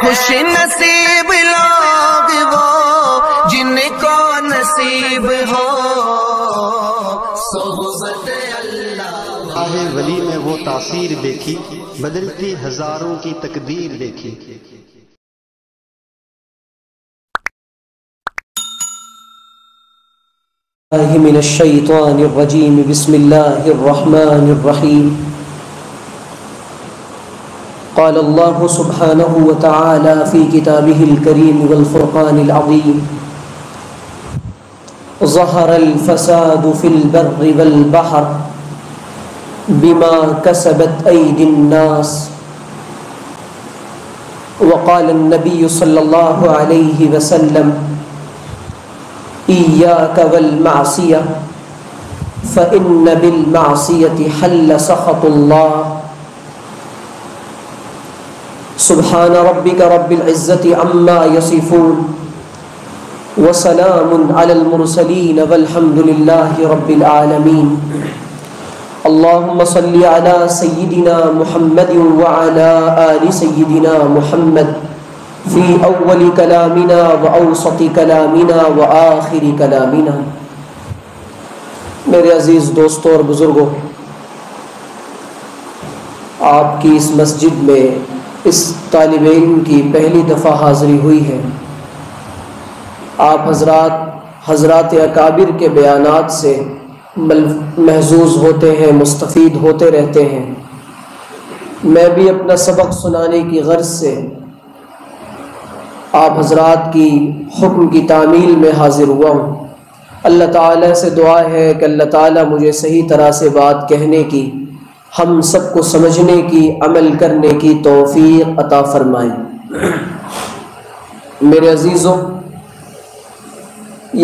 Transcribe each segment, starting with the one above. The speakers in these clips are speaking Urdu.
خوش نصیب لوگ وہ جن کو نصیب ہو صحبت اللہ۔ آہ ولی میں وہ تاثیر دیکھی، بدلتی ہزاروں کی تقدیر دیکھی۔ من الشیطان الرجیم بسم اللہ الرحمن الرحیم۔ قال اللہ سبحانہ وتعالی فی کتابہ الکریم والفرقان العظیم ظہر الفساد فی البر والبحر بما کسبت ایدی الناس وقال النبی صلی اللہ علیہ وسلم إياك والمعصية فإن بالمعصية حل سخط الله۔ سبحان ربك رب العزة عما يصفون وسلام على المرسلين والحمد لله رب العالمين۔ اللهم صل على سيدنا محمد وعلى آل سيدنا محمد فی اول کلامنا و اوسط کلامنا و آخر کلامنا۔ میرے عزیز دوستوں اور بزرگوں، آپ کی اس مسجد میں اس طالب علم کی پہلی دفعہ حاضری ہوئی ہے۔ آپ حضرات اکابر کے بیانات سے محظوظ ہوتے ہیں، مستفید ہوتے رہتے ہیں۔ میں بھی اپنا سبق سنانے کی غرض سے آپ حضرات کی حکم کی تعمیل میں حاضر ہوا ہوں۔ اللہ تعالیٰ سے دعا ہے کہ اللہ تعالیٰ مجھے صحیح طرح سے بات کہنے کی، ہم سب کو سمجھنے کی، عمل کرنے کی توفیق عطا فرمائیں۔ میرے عزیزوں،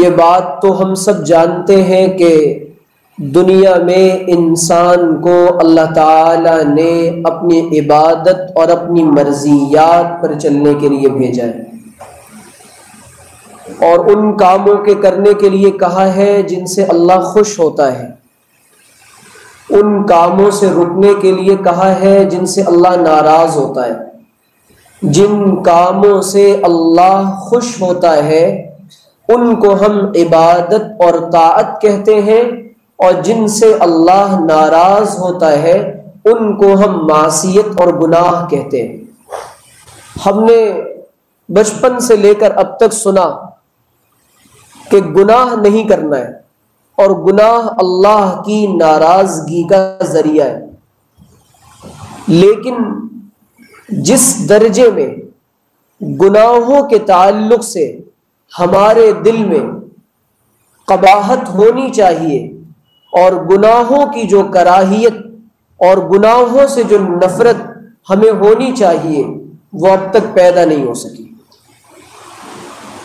یہ بات تو ہم سب جانتے ہیں کہ دنیا میں انسان کو اللہ تعالیٰ نے اپنی عبادت اور اپنی مرضیات پر چلنے کے لیے بھیجا ہے، اور ان کاموں کے کرنے کے لیے کہا ہے جن سے اللہ خوش ہوتا ہے، ان کاموں سے رکنے کے لیے کہا ہے جن سے اللہ ناراض ہوتا ہے۔ جن کاموں سے اللہ خوش ہوتا ہے ان کو ہم عبادت اور طاعت کہتے ہیں، اور جن سے اللہ ناراض ہوتا ہے ان کو ہم معصیت اور گناہ کہتے ہیں۔ ہم نے بچپن سے لے کر اب تک سنا کہ گناہ نہیں کرنا ہے، اور گناہ اللہ کی ناراضگی کا ذریعہ ہے۔ لیکن جس درجے میں گناہوں کے تعلق سے ہمارے دل میں قباحت ہونی چاہیے، اور گناہوں کی جو کراہیت اور گناہوں سے جو نفرت ہمیں ہونی چاہیے، وہ اب تک پیدا نہیں ہو سکی۔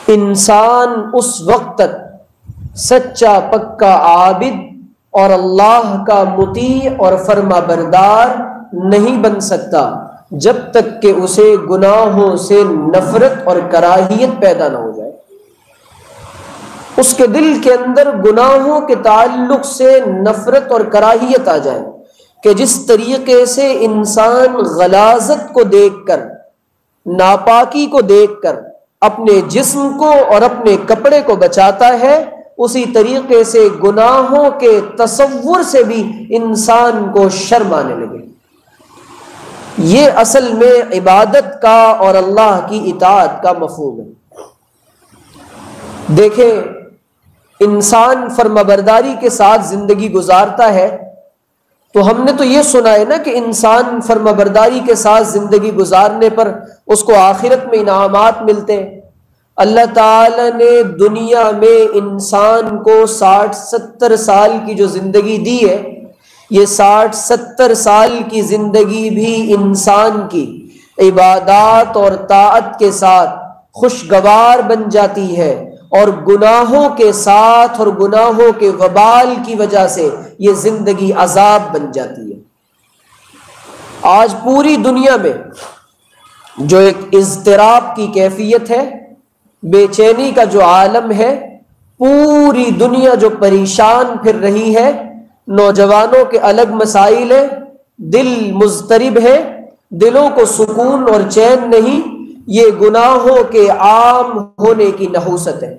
انسان اس وقت تک سچا پکا عابد اور اللہ کا مطیع اور فرما بردار نہیں بن سکتا جب تک کہ اسے گناہوں سے نفرت اور کراہیت پیدا نہ ہو جائے، اس کے دل کے اندر گناہوں کے تعلق سے نفرت اور کراہیت آ جائے کہ جس طریقے سے انسان غلاظت کو دیکھ کر، ناپاکی کو دیکھ کر اپنے جسم کو اور اپنے کپڑے کو بچاتا ہے، اسی طریقے سے گناہوں کے تصور سے بھی انسان کو شرم آنے لگے۔ یہ اصل میں عبادت کا اور اللہ کی اطاعت کا مفہوم ہے۔ دیکھیں، انسان فرمانبرداری کے ساتھ زندگی گزارتا ہے، تو ہم نے تو یہ سنا ہے نا کہ انسان فرمانبرداری کے ساتھ زندگی گزارنے پر اس کو آخرت میں انعامات ملتے ہیں۔ اللہ تعالی نے دنیا میں انسان کو 60-70 سال کی جو زندگی دی ہے، یہ 60-70 سال کی زندگی بھی انسان کی عبادات اور طاعت کے ساتھ خوشگوار بن جاتی ہے، اور گناہوں کے ساتھ اور گناہوں کے وبال کی وجہ سے یہ زندگی عذاب بن جاتی ہے۔ آج پوری دنیا میں جو ایک اضطراب کی کیفیت ہے، بے چینی کا جو عالم ہے، پوری دنیا جو پریشان پھر رہی ہے، نوجوانوں کے الگ مسائل ہیں، دل مضطرب ہے، دلوں کو سکون اور چین نہیں، یہ گناہوں کے عام ہونے کی نحوست ہے،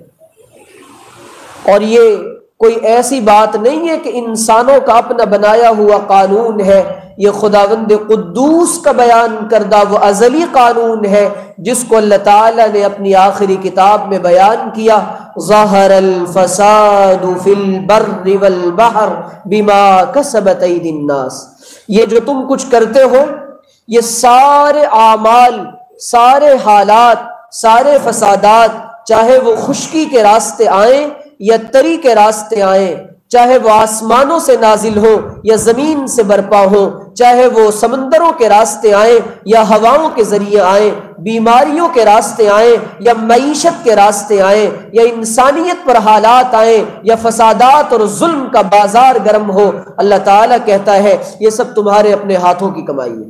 اور یہ کوئی ایسی بات نہیں ہے کہ انسانوں کا اپنا بنایا ہوا قانون ہے، یہ خداوند قدوس کا بیان کردہ وہ ازلی قانون ہے جس کو اللہ تعالیٰ نے اپنی آخری کتاب میں بیان کیا، ظہر الفساد فی البر والبحر بما کسبت ایدی الناس۔ یہ جو تم کچھ کرتے ہو، یہ سارے اعمال، سارے حالات، سارے فسادات، چاہے وہ خشکی کے راستے آئیں یا تری کے راستے آئیں، چاہے وہ آسمانوں سے نازل ہو یا زمین سے برپا ہو، چاہے وہ سمندروں کے راستے آئیں یا ہواؤں کے ذریعے آئیں، بیماریوں کے راستے آئیں یا معیشت کے راستے آئیں، یا انسانیت پر حالات آئیں یا فسادات اور ظلم کا بازار گرم ہو، اللہ تعالیٰ کہتا ہے یہ سب تمہارے اپنے ہاتھوں کی کمائی ہے۔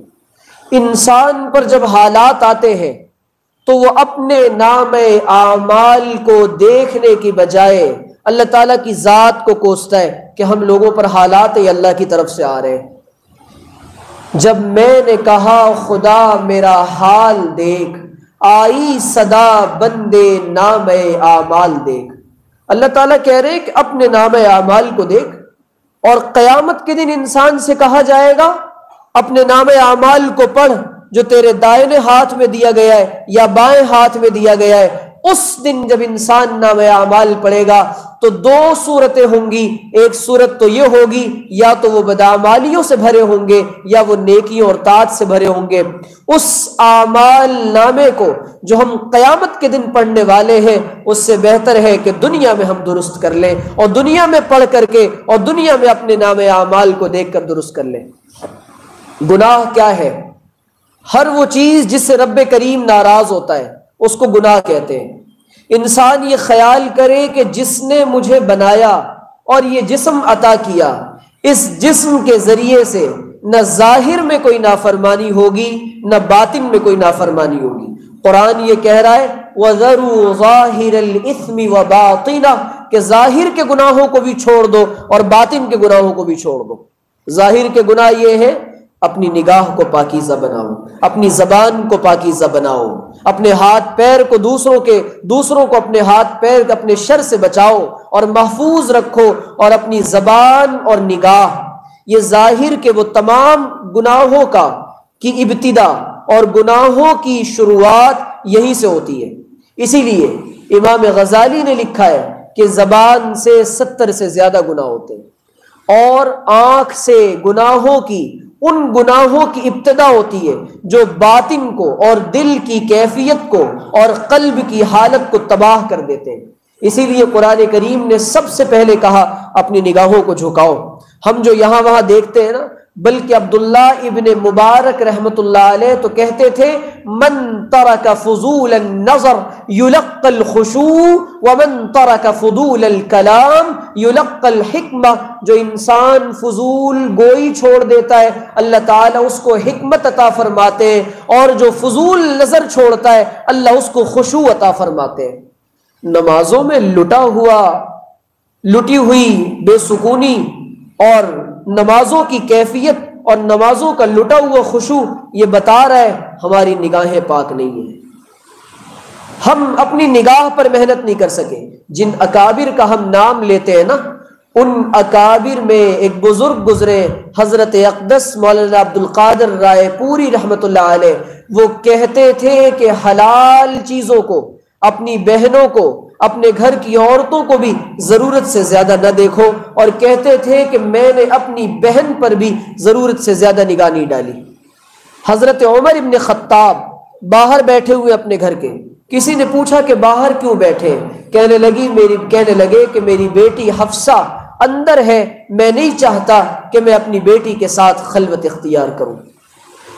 انسان پر جب حالات آتے ہیں تو وہ اپنے نام اعمال کو دیکھنے کی بجائے اللہ تعالیٰ کی ذات کو کوستا ہے کہ ہم لوگوں پر حالات یہ اللہ کی طرف سے آ رہے ہیں۔ جب میں نے کہا خدا میرا حال دیکھ، آئی صدا بندے نام اعمال دیکھ، اللہ تعالیٰ کہہ رہے ہیں کہ اپنے نام اعمال کو دیکھ، اور قیامت کے دن انسان سے کہا جائے گا اپنے نام اعمال کو پڑھ جو تیرے دائیں ہاتھ میں دیا گیا ہے یا بائیں ہاتھ میں دیا گیا ہے۔ اس دن جب انسان نام اعمال پڑھے گا تو دو صورتیں ہوں گی، ایک صورت تو یہ ہوگی یا تو وہ بدعمالیوں سے بھرے ہوں گے یا وہ نیکیوں اور طاعت سے بھرے ہوں گے۔ اس اعمال نامے کو جو ہم قیامت کے دن پڑھنے والے ہیں اس سے بہتر ہے کہ دنیا میں ہم درست کر لیں، اور دنیا میں پڑھ کر کے اور دنیا میں اپنے نام اعمال کو دیکھ کر درست کر لیں۔ گناہ کیا ہے؟ ہر وہ چیز جس سے رب کریم ناراض ہوتا ہے اس کو گناہ کہتے ہیں۔ انسان یہ خیال کرے کہ جس نے مجھے بنایا اور یہ جسم عطا کیا، اس جسم کے ذریعے سے نہ ظاہر میں کوئی نافرمانی ہوگی نہ باطن میں کوئی نافرمانی ہوگی۔ قرآن یہ کہہ رہا ہے وَذَرُوا ظَاهِرَ الْإِثْمِ وَبَاطِنَهُ، کہ ظاہر کے گناہوں کو بھی چھوڑ دو اور باطن کے گناہوں کو بھی چھوڑ دو۔ ظاہر کے گناہ یہ ہے اپنی نگاہ کو پاکیزہ بناؤ، اپنی زبان کو پاکیزہ بناؤ، اپنے ہاتھ پیر کو دوسروں کو اپنے ہاتھ پیر اپنے شر سے بچاؤ اور محفوظ رکھو، اور اپنی زبان اور نگاہ، یہ ظاہر کے وہ تمام گناہوں کی ابتدا اور گناہوں کی شروعات یہیں سے ہوتی ہے۔ اسی لیے امام غزالی نے لکھا ہے کہ زبان سے 70 سے زیادہ گناہ ہوتے ہیں، اور آنکھ سے ان گناہوں کی ابتدا ہوتی ہے جو باطن کو اور دل کی کیفیت کو اور قلب کی حالت کو تباہ کر دیتے ہیں۔ اسی لیے قرآن کریم نے سب سے پہلے کہا اپنی نگاہوں کو جھکاؤ۔ ہم جو یہاں وہاں دیکھتے ہیں نا، بلکہ عبداللہ ابن مبارک رحمت اللہ علیہ تو کہتے تھے من ترک فضول النظر یلقى الخشوع ومن ترک فضول الکلام یلقى الحکمہ، جو انسان فضول گوئی چھوڑ دیتا ہے اللہ تعالیٰ اس کو حکمت عطا فرماتے ہیں، اور جو فضول نظر چھوڑتا ہے اللہ اس کو خشوع عطا فرماتے ہیں۔ نمازوں میں لٹی ہوئی بے سکونی اور نمازوں کی کیفیت اور نمازوں کا لٹا ہوا خشوع یہ بتا رہا ہے ہماری نگاہیں پاک نہیں ہیں۔ ہم اپنی نگاہ پر محنت نہیں کر سکے۔ جن اکابر کا ہم نام لیتے ہیں نا، ان اکابر میں ایک بزرگ گزرے حضرت اقدس مولانا عبد القادر رائے پوری رحمت اللہ علیہ، وہ کہتے تھے کہ حلال چیزوں کو، اپنی بہنوں کو، اپنے گھر کی عورتوں کو بھی ضرورت سے زیادہ نہ دیکھو، اور کہتے تھے کہ میں نے اپنی بہن پر بھی ضرورت سے زیادہ نگاہ نہیں ڈالی۔ حضرت عمر ابن خطاب باہر بیٹھے ہوئے اپنے گھر کے، کسی نے پوچھا کہ باہر کیوں بیٹھے؟ کہنے لگے کہ میری بیٹی حفصہ اندر ہے، میں نہیں چاہتا کہ میں اپنی بیٹی کے ساتھ خلوت اختیار کروں۔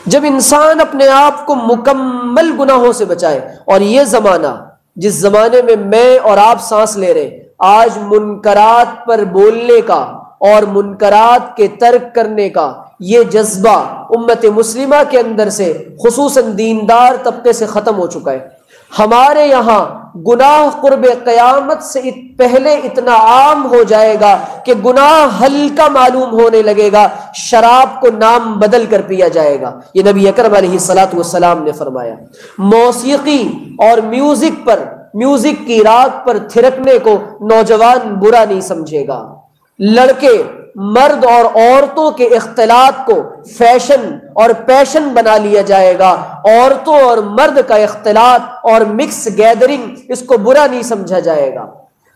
جب انسان اپنے آپ کو مکمل گناہوں سے بچائے، اور یہ زمانہ جس زمانے میں میں اور آپ سانس لے رہے، آج منکرات پر بولنے کا اور منکرات کے ترک کرنے کا یہ جذبہ امت مسلمہ کے اندر سے خصوصاً دیندار طبقے سے ختم ہو چکا ہے۔ ہمارے یہاں گناہ قرب قیامت سے پہلے اتنا عام ہو جائے گا کہ گناہ ہلکا معلوم ہونے لگے گا، شراب کو نام بدل کر پیا جائے گا۔ یہ نبی اکرم علیہ الصلوۃ والسلام نے فرمایا۔ موسیقی اور میوزک کی راگ پر تھرکنے کو نوجوان برا نہیں سمجھے گا۔ لڑکے مرد اور عورتوں کے اختلاط کو فیشن اور پیشن بنا لیا جائے گا۔ عورتوں اور مرد کا اختلاط اور مکس گیدرنگ، اس کو برا نہیں سمجھا جائے گا۔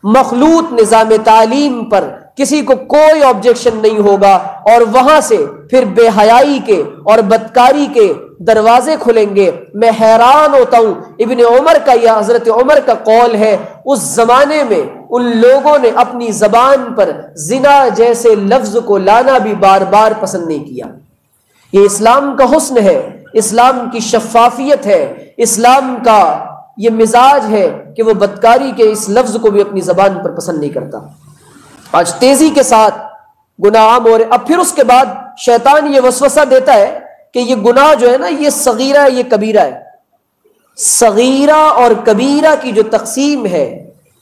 مخلوط نظام تعلیم پر کسی کو کوئی آبجیکشن نہیں ہوگا، اور وہاں سے پھر بے حیائی کے اور بدکاری کے دروازے کھلیں گے۔ میں حیران ہوتا ہوں، ابن عمر کا یا حضرت عمر کا قول ہے، اس زمانے میں ان لوگوں نے اپنی زبان پر زنا جیسے لفظ کو لانا بھی بار بار پسند نہیں کیا۔ یہ اسلام کا حسن ہے، اسلام کی شفافیت ہے، اسلام کا یہ مزاج ہے کہ وہ بدکاری کے اس لفظ کو بھی اپنی زبان پر پسند نہیں کرتا۔ آج تیزی کے ساتھ گناہ عام ہو رہے۔ اب پھر اس کے بعد شیطان یہ وسوسہ دیتا ہے کہ یہ گناہ جو ہے نا، یہ صغیرہ ہے، یہ کبیرہ ہے۔ صغیرہ اور کبیرہ کی جو تقسیم ہے،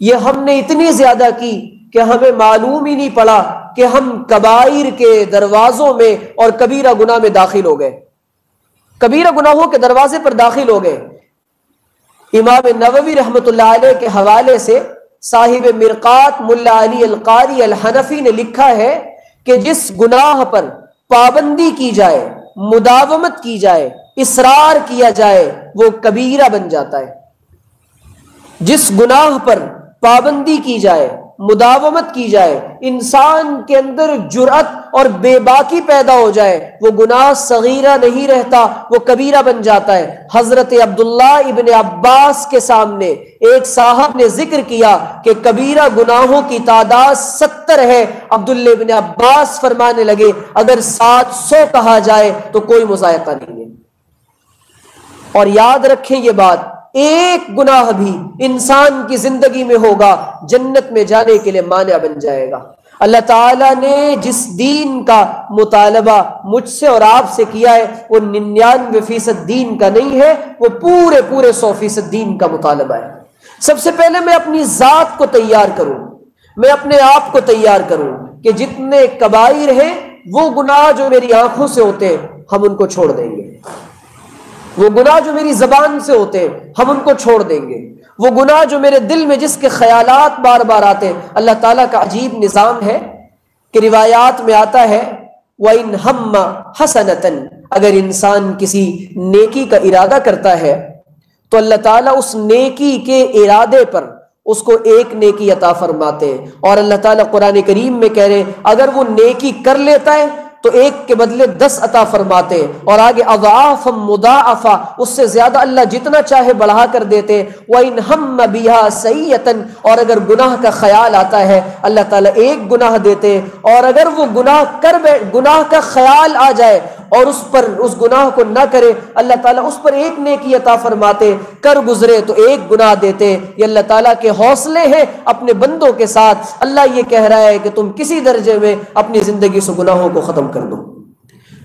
یہ ہم نے اتنی زیادہ کی کہ ہمیں معلوم ہی نہیں پڑا کہ ہم کبائر کے دروازوں میں اور کبیرہ گناہ میں داخل ہو گئے، کبیرہ گناہوں کے دروازے پر داخل ہو گئے۔ امام نووی رحمۃ اللہ علیہ کے حوالے سے صاحب مرقات ملا علی القاری الحنفی نے لکھا ہے کہ جس گناہ پر پابندی کی جائے، مداومت کی جائے، اصرار کیا جائے، وہ کبیرہ بن جاتا ہے۔ جس گناہ پر پابندی کی جائے، مداومت کی جائے، انسان کے اندر جرأت اور بے باکی پیدا ہو جائے، وہ گناہ صغیرہ نہیں رہتا، وہ کبیرہ بن جاتا ہے۔ حضرت عبداللہ ابن عباس کے سامنے ایک صاحب نے ذکر کیا کہ کبیرہ گناہوں کی تعداد 70 ہے۔ عبداللہ ابن عباس فرمانے لگے اگر 700 کہا جائے تو کوئی مذائقہ نہیں ہے۔ اور یاد رکھیں یہ بات، ایک گناہ بھی انسان کی زندگی میں ہوگا جنت میں جانے کے لیے مانع بن جائے گا۔ اللہ تعالیٰ نے جس دین کا مطالبہ مجھ سے اور آپ سے کیا ہے، وہ 99% دین کا نہیں ہے، وہ پورے 100% دین کا مطالبہ ہے۔ سب سے پہلے میں اپنی ذات کو تیار کروں، میں اپنے آپ کو تیار کروں کہ جتنے کبائر ہیں، وہ گناہ جو میری آنکھوں سے ہوتے ہیں ہم ان کو چھوڑ دیں گے، وہ گناہ جو میری زبان سے ہوتے ہیں ہم ان کو چھوڑ دیں گے، وہ گناہ جو میرے دل میں جس کے خیالات بار بار آتے ہیں۔ اللہ تعالیٰ کا عجیب نظام ہے کہ روایات میں آتا ہے وَإِنْ هَمَّ حَسَنَةً، اگر انسان کسی نیکی کا ارادہ کرتا ہے تو اللہ تعالیٰ اس نیکی کے ارادے پر اس کو ایک نیکی عطا فرماتے ہیں۔ اور اللہ تعالیٰ قرآن کریم میں کہہ رہے ہیں اگر وہ نیکی کر لیتا ہے تو ایک کے بدلے 10 عطا فرماتے ہیں، اور آگے اضعافا مضاعفا، اس سے زیادہ اللہ جتنا چاہے بڑھا کر دیتے ہیں۔ وَإِنْ هَمَّ بِهَا سَيِّئَةً، اور اگر گناہ کا خیال آتا ہے اللہ تعالیٰ ایک گناہ دیتے ہیں، اور اگر وہ گناہ کا خیال آ جائے اور اس گناہ کو نہ کرے اللہ تعالیٰ اس پر ایک نیکی عطا فرماتے، کر گزرے تو ایک گناہ دیتے۔ یہ اللہ تعالیٰ کے حوصلے ہیں اپنے بندوں کے ساتھ۔ اللہ یہ کہہ رہا ہے کہ تم کسی درجے میں اپنی زندگی سے گناہوں کو ختم کر دو۔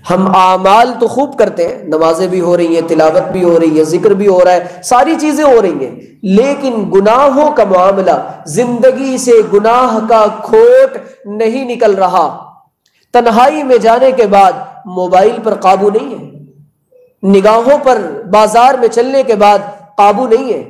ہم اعمال تو خوب کرتے ہیں، نمازیں بھی ہو رہی ہیں، تلاوت بھی ہو رہی ہے، ذکر بھی ہو رہا ہے، ساری چیزیں ہو رہی ہیں، لیکن گناہوں کا معاملہ، زندگی سے گناہ کا کھوٹ نہیں نکل رہا۔ تنہائی میں جانے کے بعد موبائل پر قابو نہیں ہے، نگاہوں پر بازار میں چلنے کے بعد قابو نہیں ہے۔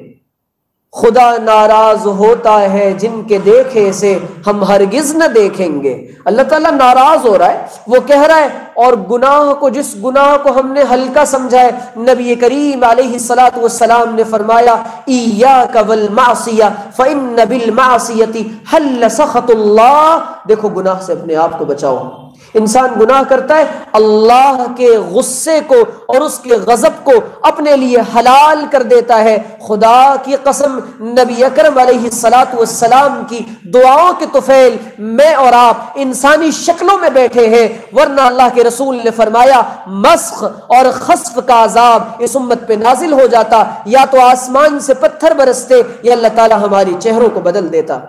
خدا ناراض ہوتا ہے جن کے دیکھے سے ہم ہرگز نہ دیکھیں گے۔ اللہ تعالیٰ ناراض ہو رہا ہے، وہ کہہ رہا ہے، اور گناہ کو، جس گناہ کو ہم نے ہلکا سمجھا ہے، نبی کریم علیہ الصلاۃ والسلام نے فرمایا ایاک والمعصیہ فإن بالمعصیۃ حل سخط اللہ۔ دیکھو گناہ سے اپنے آپ کو بچاؤ۔ انسان گناہ کرتا ہے، اللہ کے غصے کو اور اس کے غضب کو اپنے لیے حلال کر دیتا ہے۔ خدا کی قسم، نبی اکرم علیہ الصلاۃ والسلام کی دعاؤں کے طفیل میں اور آپ انسانی شکلوں میں بیٹھے ہیں، ورنہ اللہ کے رسول نے فرمایا مسخ اور خسف کا عذاب اس امت پہ نازل ہو جاتا، یا تو آسمان سے پتھر برستے یا اللہ تعالی ہماری چہروں کو بدل دیتا۔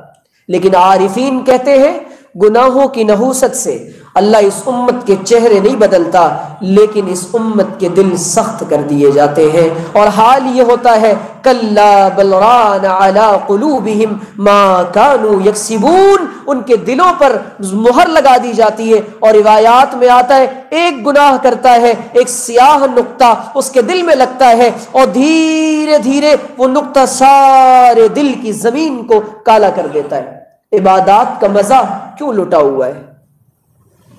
لیکن عارفین کہتے ہیں گناہوں کی نحوست سے اللہ اس امت کے چہرے نہیں بدلتا، لیکن اس امت کے دل سخت کر دیے جاتے ہیں، اور حال یہ ہوتا ہے کلا بل ران علی قلوبہم ما کانوا یکسبون، ان کے دلوں پر مہر لگا دی جاتی ہے، اور روایات میں آتا ہے ایک گناہ کرتا ہے، ایک سیاہ نقطہ اس کے دل میں لگتا ہے، اور دھیرے دھیرے وہ نقطہ سارے دل کی زمین کو کالا کر دیتا ہے۔ عبادات کا مزہ کیوں لٹا ہوا ہے؟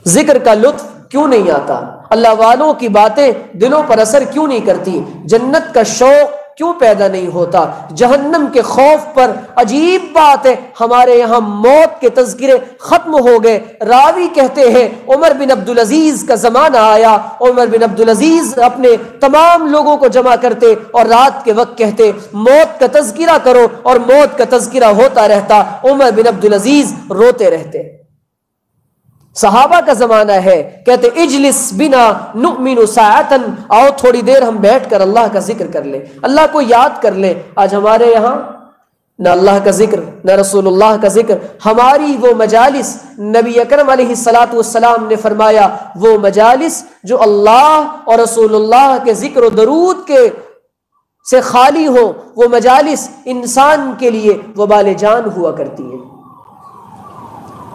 ذکر کا لطف کیوں نہیں آتا؟ اللہ والوں کی باتیں دلوں پر اثر کیوں نہیں کرتی؟ جنت کا شوق کیوں پیدا نہیں ہوتا؟ جہنم کے خوف پر عجیب بات ہے، ہمارے یہاں موت کے تذکرے ختم ہو گئے۔ راوی کہتے ہیں عمر بن عبدالعزیز کا زمانہ آیا، عمر بن عبدالعزیز اپنے تمام لوگوں کو جمع کرتے اور رات کے وقت کہتے موت کا تذکرہ کرو، اور موت کا تذکرہ ہوتا رہتا، عمر بن عبدالعزیز روتے رہتے۔ صحابہ کا زمانہ ہے، کہتے اجلس بنا نؤمن ساعتن، آؤ تھوڑی دیر ہم بیٹھ کر اللہ کا ذکر کر لیں، اللہ کو یاد کر لیں۔ آج ہمارے یہاں نہ اللہ کا ذکر، نہ رسول اللہ کا ذکر۔ ہماری وہ مجالس، نبی اکرم علیہ الصلوۃ والسلام نے فرمایا وہ مجالس جو اللہ اور رسول اللہ کے ذکر و درود کے سے خالی ہو، وہ مجالس انسان کے لیے وبال جان ہوا کرتی ہیں۔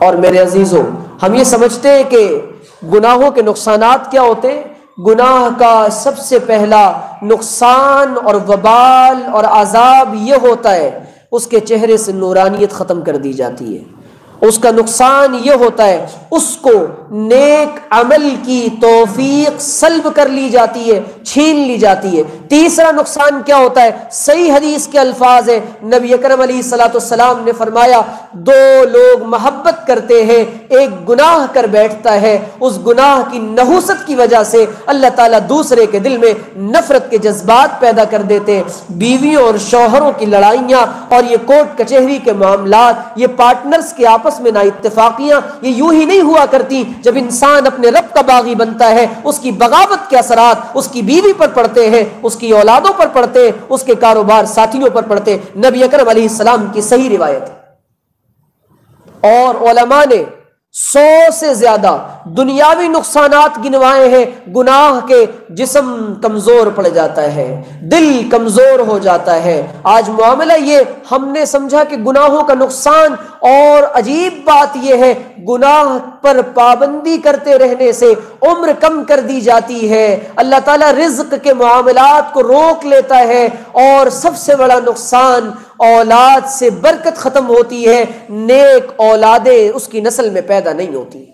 اور میرے عزیزوں، ہم یہ سمجھتے ہیں کہ گناہوں کے نقصانات کیا ہوتے ہیں؟ گناہ کا سب سے پہلا نقصان اور وبال اور عذاب یہ ہوتا ہے اس کے چہرے سے نورانیت ختم کر دی جاتی ہے۔ اس کا نقصان یہ ہوتا ہے اس کو نیک عمل کی توفیق سلب کر لی جاتی ہے، چھین لی جاتی ہے۔ تیسرا نقصان کیا ہوتا ہے؟ صحیح حدیث کے الفاظ ہیں، نبی اکرم علیہ الصلوۃ والسلام نے فرمایا دو لوگ محبت کرتے ہیں، ایک گناہ کر بیٹھتا ہے، اس گناہ کی نحوست کی وجہ سے اللہ تعالیٰ دوسرے کے دل میں نفرت کے جذبات پیدا کر دیتے ہیں۔ بیویوں اور شوہروں کی لڑائیاں اور یہ کورٹ کچہری کے معاملات، یہ پارٹنرز کے آپس میں نا اتفاقیاں، یہ یوں ہی نہیں ہوا کرتی۔ جب انسان اپنے رب کا باغی بنتا ہے، اس کی بغاوت کے اثرات اس کی بیوی پر پڑتے ہیں، اس کی اولادوں پر پڑتے ہیں، اس کے کاروبار ساتھیوں پر پڑتے ہیں۔ نبی اکرم علیہ السلام کی صحیح روایت ہے۔ اور علماء نے 100 سے زیادہ دنیاوی نقصانات گنوائے ہیں گناہ کے۔ جسم کمزور پڑ جاتا ہے، دل کمزور ہو جاتا ہے۔ آج معاملہ یہ ہم نے سمجھا کہ گناہوں کا نقصان، اور عجیب بات یہ ہے گناہ پر پابندی کرتے رہنے سے عمر کم کر دی جاتی ہے، اللہ تعالیٰ رزق کے معاملات کو روک لیتا ہے، اور سب سے بڑا نقصان اولاد سے برکت ختم ہوتی ہے، نیک اولادیں اس کی نسل میں پیدا نہیں ہوتی۔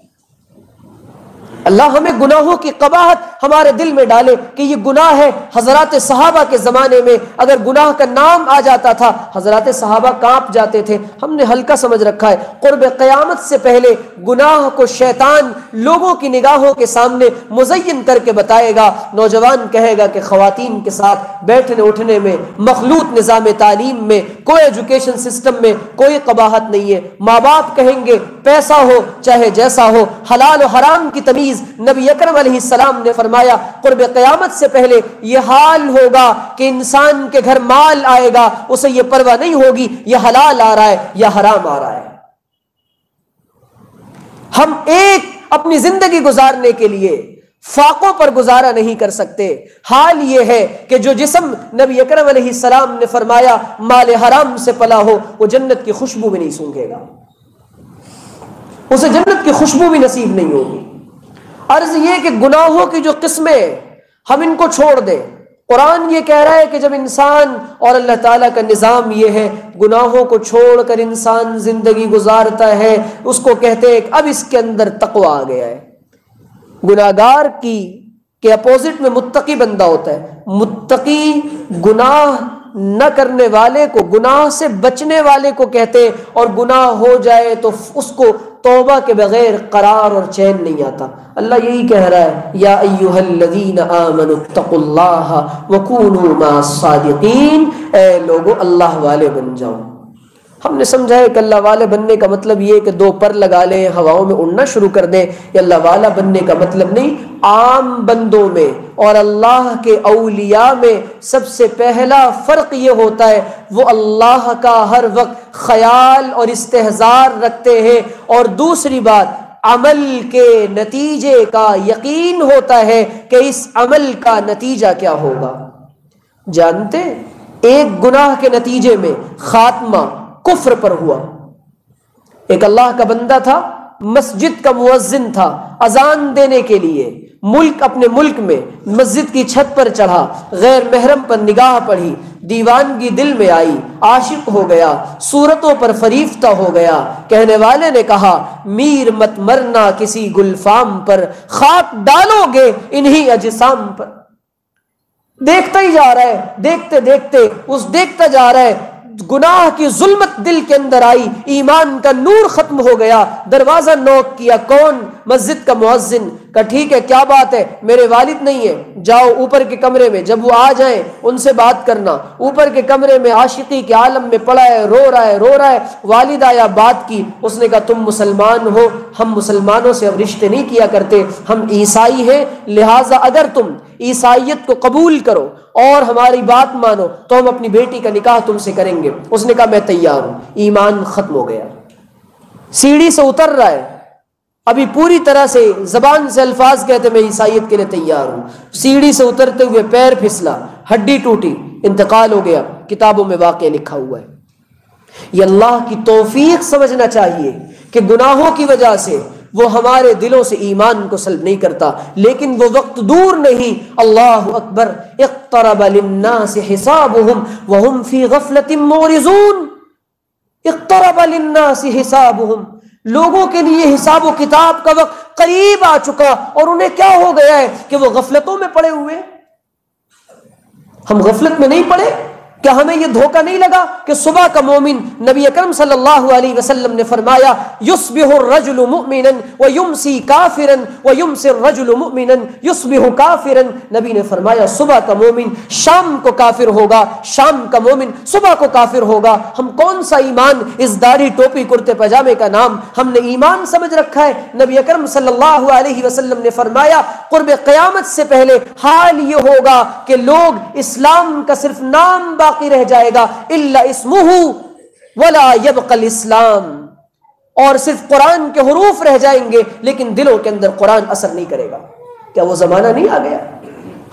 اللہ ہمیں گناہوں کی قباحت ہمارے دل میں ڈالے کہ یہ گناہ ہے۔ حضرات صحابہ کے زمانے میں اگر گناہ کا نام آ جاتا تھا حضرات صحابہ کانپ جاتے تھے۔ ہم نے ہلکا سمجھ رکھا ہے، قرب قیامت سے پہلے گناہ کو شیطان لوگوں کی نگاہوں کے سامنے مزین کر کے بتائے گا۔ نوجوان کہے گا کہ خواتین کے ساتھ بیٹھنے اٹھنے میں، مخلوط نظام تعلیم میں، کوئی ایجوکیشن سسٹم میں کوئی قباحت نہیں ہے۔ ماں باپ کہیں گے پیسہ ہو چاہے جیسا ہو، حلال و حرام کی تمیز۔ نبی اکرم علیہ السلام نے فرمایا قرب قیامت سے پہلے یہ حال ہوگا کہ انسان کے گھر مال آئے گا، اسے یہ پرواہ نہیں ہوگی یہ حلال آ رہا ہے یا حرام آ رہا ہے۔ ہم ایک اپنی زندگی گزارنے کے لیے فاقوں پر گزارا نہیں کر سکتے۔ حال یہ ہے کہ جو جسم نبی اکرم علیہ السلام نے فرمایا مال حرام سے پلا ہو، وہ جنت کی خوشبو بھی نہیں سونگھے گا، اسے جنت کی خوشبو بھی نصیب نہیں ہوگی۔ عرض یہ کہ گناہوں کی جو قسمیں ہم ان کو چھوڑ دیں۔ قرآن یہ کہہ رہا ہے کہ جب انسان، اور اللہ تعالیٰ کا نظام یہ ہے گناہوں کو چھوڑ کر انسان زندگی گزارتا ہے، اس کو کہتے ہیں کہ اب اس کے اندر تقوی آ گیا ہے۔ گناہگار کی کے اپوزٹ میں متقی بندہ ہوتا ہے۔ متقی گناہ نہ کرنے والے کو، گناہ سے بچنے والے کو کہتے ہیں، اور گناہ ہو جائے تو اس کو توبہ کے بغیر قرار اور چین نہیں آتا۔ اللہ یہی کہہ رہا ہے یا ایھا الذین آمنوا اتقوا اللہ وکونوا مع الصادقین، اے لوگو اللہ والے بن جاؤ۔ ہم نے سمجھا ہے کہ اللہ والے بننے کا مطلب یہ کہ 2 پر لگا لیں، ہواؤں میں اڑنا شروع کر دیں۔ یہ اللہ والا بننے کا مطلب نہیں۔ عام بندوں میں اور اللہ کے اولیاء میں سب سے پہلا فرق یہ ہوتا ہے وہ اللہ کا ہر وقت خیال اور استحضار رکھتے ہیں، اور دوسری بات عمل کے نتیجے کا یقین ہوتا ہے کہ اس عمل کا نتیجہ کیا ہوگا۔ جانتے ایک گناہ کے نتیجے میں خاتمہ کفر پر ہوا. ایک اللہ کا بندہ تھا، مسجد کا مؤذن تھا، اذان دینے کے لیے اپنے ملک میں مسجد کی چھت پر چڑھا، غیر محرم پر نگاہ پڑی، دیوانگی دل میں آئی، عاشق ہو گیا، صورتوں پر فریفتہ ہو گیا. کہنے والے نے کہا میر مت مرنا کسی گلفام پر، خاک ڈالو گے انہی اجسام پر. دیکھتا ہی جا رہا ہے، دیکھتے دیکھتے دیکھتا جا رہا ہے، گناہ کی ظلمت دل کے اندر آئی، ایمان کا نور ختم ہو گیا. دروازہ نوک کیا، کون؟ مسجد کا مؤذن. کہا ٹھیک ہے، کیا بات ہے؟ میرے والد نہیں ہے، جاؤ اوپر کے کمرے میں، جب وہ آ جائیں ان سے بات کرنا. اوپر کے کمرے میں عاشقی کے عالم میں پڑا ہے، رو رہا ہے. والد آیا، بات کی. اس نے کہا تم مسلمان ہو، ہم مسلمانوں سے اب رشتے نہیں کیا کرتے، ہم عیسائی ہیں، لہٰذا اگر تم عیسائیت کو قبول کرو اور ہماری بات مانو تو ہم اپنی بیٹی کا نکاح تم سے کریں گے. اس نے کہا میں تیار ہوں. ایمان ختم ہو گیا. سیڑھی سے اتر رہا ہے، ابھی پوری طرح سے زبان سے الفاظ کہتے میں عیسائیت کے لیے تیار ہوں. سیڑھی سے اترتے ہوئے پیر پھسلا، ہڈی ٹوٹی، انتقال ہو گیا. کتابوں میں واقعہ لکھا ہوا ہے. یہ اللہ کی توفیق سمجھنا چاہیے کہ گناہوں کی وجہ سے وہ ہمارے دلوں سے ایمان کو سلب نہیں کرتا، لیکن وہ وقت دور نہیں. اللہ اکبر. اقترب للناس حسابهم وهم في غفلة معرضون. اقترب للناس حسابهم. لوگوں کے لیے حساب و کتاب کا وقت قریب آ چکا اور انہیں کیا ہو گیا ہے کہ وہ غفلتوں میں پڑے ہوئے. ہم غفلت میں نہیں پڑے؟ کیا ہمیں یہ دھوکہ نہیں لگا کہ صبح کا مومن، نبی اکرم صلی اللہ علیہ وسلم نے فرمایا یصبح الرجل مؤمنا ویمسی کافرا ویمسی الرجل مؤمنا یصبح کافرا. نبی نے فرمایا صبح کا مومن شام کو کافر ہوگا، شام کا مومن صبح کو کافر ہوگا. ہم کون سا ایمان، اس داڑھی ٹوپی کرتے پاجامے کا نام ہم نے ایمان سمجھ رکھا ہے. نبی اکرم صلی اللہ علیہ وسلم نے فرمایا قرب قیامت سے پہلے حال یہ ہوگا کہ لوگ اسلام کا صرف نام باقی رہ جائے گا، الا اسمہ ولا يبقى الاسلام، اور صرف قرآن کے حروف رہ جائیں گے لیکن دلوں کے اندر قرآن اثر نہیں کرے گا. کیا وہ زمانہ نہیں آ گیا؟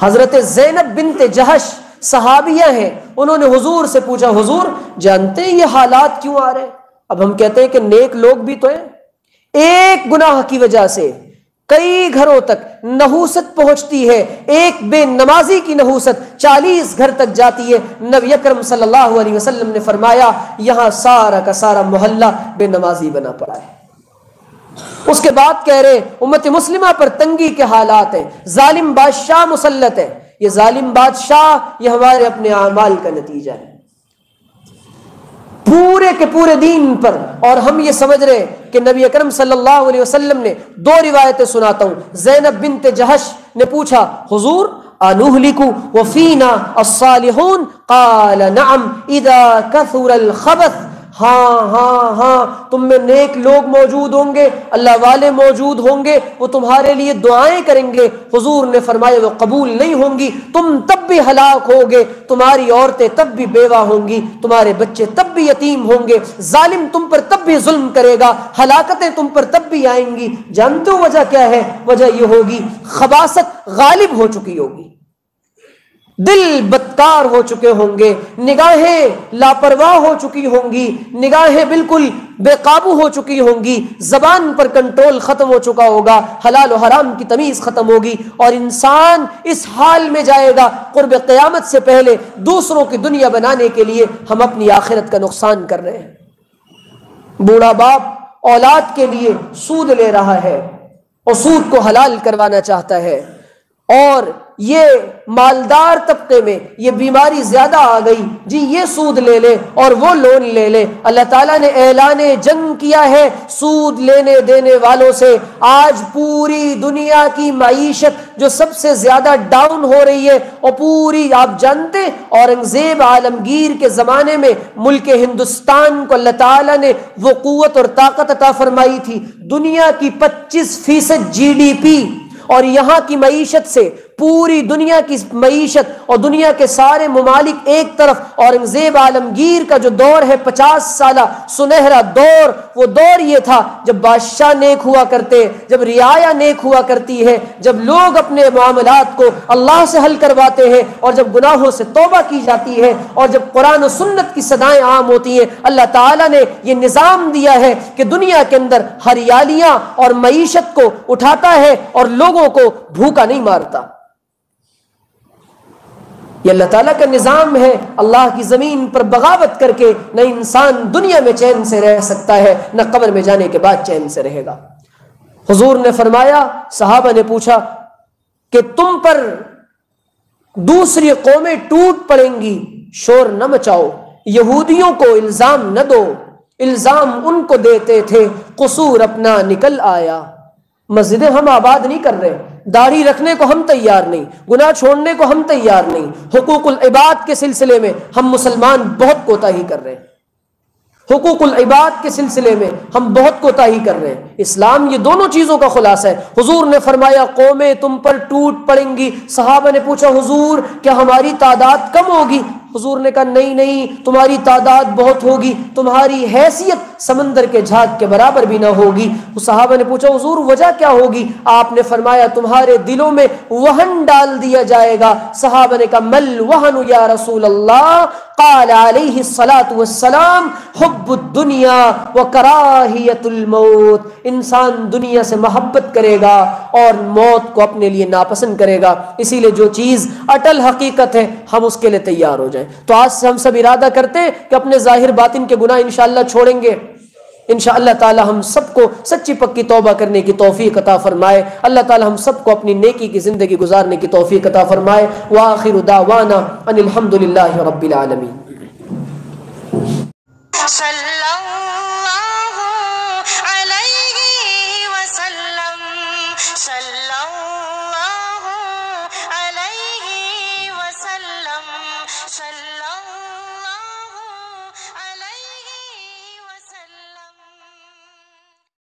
حضرت زینب بنت جہش صحابیہ ہیں، انہوں نے حضور سے پوچھا حضور جانتے ہیں یہ حالات کیوں آ رہے ہیں؟ اب ہم کہتے ہیں کہ نیک لوگ بھی تو ہیں، ایک گناہ کی وجہ سے کئی گھروں تک نحوست پہنچتی ہے، ایک بے نمازی کی نحوست 40 گھر تک جاتی ہے. نبی اکرم صلی اللہ علیہ وسلم نے فرمایا یہاں سارا کا سارا محلہ بے نمازی بنا پڑا ہے. اس کے بعد کہہ رہے امت مسلمہ پر تنگی کے حالات ہیں، ظالم بادشاہ مسلط ہے. یہ ظالم بادشاہ یہ ہمارے اپنے اعمال کا نتیجہ ہے پورے کے پورے دین پر. اور ہم یہ سمجھ رہے کہ نبی اکرم صلی اللہ علیہ وسلم نے 2 روایتیں سناتا ہوں. زینب بنت جہش نے پوچھا حضور انہلک وفینا الصالحون قال نعم اذا کثر الخبث. ہاں تم میں نیک لوگ موجود ہوں گے، اللہ والے موجود ہوں گے، وہ تمہارے لیے دعائیں کریں گے. حضور نے فرمایا وہ قبول نہیں ہوں گی، تم تب بھی ہلاک ہوگے، تمہاری عورتیں تب بھی بیوہ ہوں گی، تمہارے بچے تب بھی یتیم ہوں گے، ظالم تم پر تب بھی ظلم کرے گا، ہلاکتیں تم پر تب بھی آئیں گی. جانتے ہو وجہ کیا ہے؟ وجہ یہ ہوگی خباثت غالب ہو چکی ہوگی، دل بدکار ہو چکے ہوں گے، نگاہیں لاپرواہ ہو چکی ہوں گی، نگاہیں بالکل بے قابو ہو چکی ہوں گی، زبان پر کنٹرول ختم ہو چکا ہوگا، حلال و حرام کی تمیز ختم ہوگی، اور انسان اس حال میں جائے گا. قرب قیامت سے پہلے دوسروں کی دنیا بنانے کے لیے ہم اپنی آخرت کا نقصان کر رہے ہیں. بوڑھا باپ اولاد کے لیے سود لے رہا ہے اور سود کو حلال کروانا چاہتا ہے، اور یہ مالدار طبقے میں یہ بیماری زیادہ آ گئی، جی یہ سود لے لے اور وہ لون لے لے. اللہ تعالیٰ نے اعلان جنگ کیا ہے سود لینے دینے والوں سے. آج پوری دنیا کی معیشت جو سب سے زیادہ ڈاؤن ہو رہی ہے، اور پوری آپ جانتے اورنگزیب عالمگیر کے زمانے میں ملک ہندوستان کو اللہ تعالیٰ نے وہ قوت اور طاقت عطا فرمائی تھی، دنیا کی 25% GDP اور یہاں کی معیشت سے پوری دنیا کی معیشت اور دنیا کے سارے ممالک ایک طرف، اورنگزیب عالمگیر کا جو دور ہے 50 سالہ سنہرا دور، وہ دور یہ تھا جب بادشاہ نیک ہوا کرتے، جب رعایا نیک ہوا کرتی ہے، جب لوگ اپنے معاملات کو اللہ سے حل کرواتے ہیں، اور جب گناہوں سے توبہ کی جاتی ہے، اور جب قرآن و سنت کی صدائیں عام ہوتی ہیں۔ اللہ تعالیٰ نے یہ نظام دیا ہے کہ دنیا کے اندر ہریالیاں اور معیشت کو اٹھاتا ہے اور لوگوں کو بھوکا نہیں مارتا۔ یہ اللہ تعالیٰ کا نظام ہے۔ اللہ کی زمین پر بغاوت کر کے نہ انسان دنیا میں چین سے رہ سکتا ہے، نہ قبر میں جانے کے بعد چین سے رہے گا۔ حضور نے فرمایا، صحابہ نے پوچھا کہ تم پر دوسری قومیں ٹوٹ پڑیں گی، شور نہ مچاؤ، یہودیوں کو الزام نہ دو، الزام ان کو دیتے تھے، قصور اپنا نکل آیا۔ مسجدیں ہم آباد نہیں کر رہے، داڑھی رکھنے کو ہم تیار نہیں، گناہ چھوڑنے کو ہم تیار نہیں، حقوق العباد کے سلسلے میں ہم مسلمان بہت کوتاہی کر رہے ہیں، حقوق العباد کے سلسلے میں ہم بہت کوتاہی کر رہے ہیں۔ اسلام یہ دونوں چیزوں کا خلاصہ ہے۔ حضور نے فرمایا قومیں تم پر ٹوٹ پڑیں گی۔ صحابہ نے پوچھا حضور کیا ہماری تعداد کم ہوگی؟ حضور نے کہا نہیں نہیں، تمہاری تعداد بہت ہوگی، تمہاری حیثیت سمندر کے جھاگ کے برابر بھی نہ ہوگی۔ صحابہ نے پوچھا حضور وجہ کیا ہوگی؟ آپ نے فرمایا تمہارے دلوں میں وہن ڈال دیا جائے گا۔ صحابہ نے کہا مل وہن یا رسول اللہ؟ قال علیہ الصلاۃ والسلام حب الدنیا وکراہیت الموت۔ انسان دنیا سے محبت کرے گا اور موت کو اپنے لیے ناپسند کرے گا۔ اسی لیے جو چیز اٹل حقیقت ہے ہم اس کے لیے تیار ہو جائیں۔ تو آج سے ہم سب ارادہ کرتے ہیں کہ اپنے ظاہر باطن کے گناہ انشاءاللہ چھوڑیں گے۔ انشاءاللہ تعالی ہم سب کو سچی پکی توبہ کرنے کی توفیق عطا فرمائے۔ اللہ تعالی ہم سب کو اپنی نیکی کی زندگی گزارنے کی توفیق عطا فرمائے۔ وآخر دعوانا ان الحمد للہ رب العالمین۔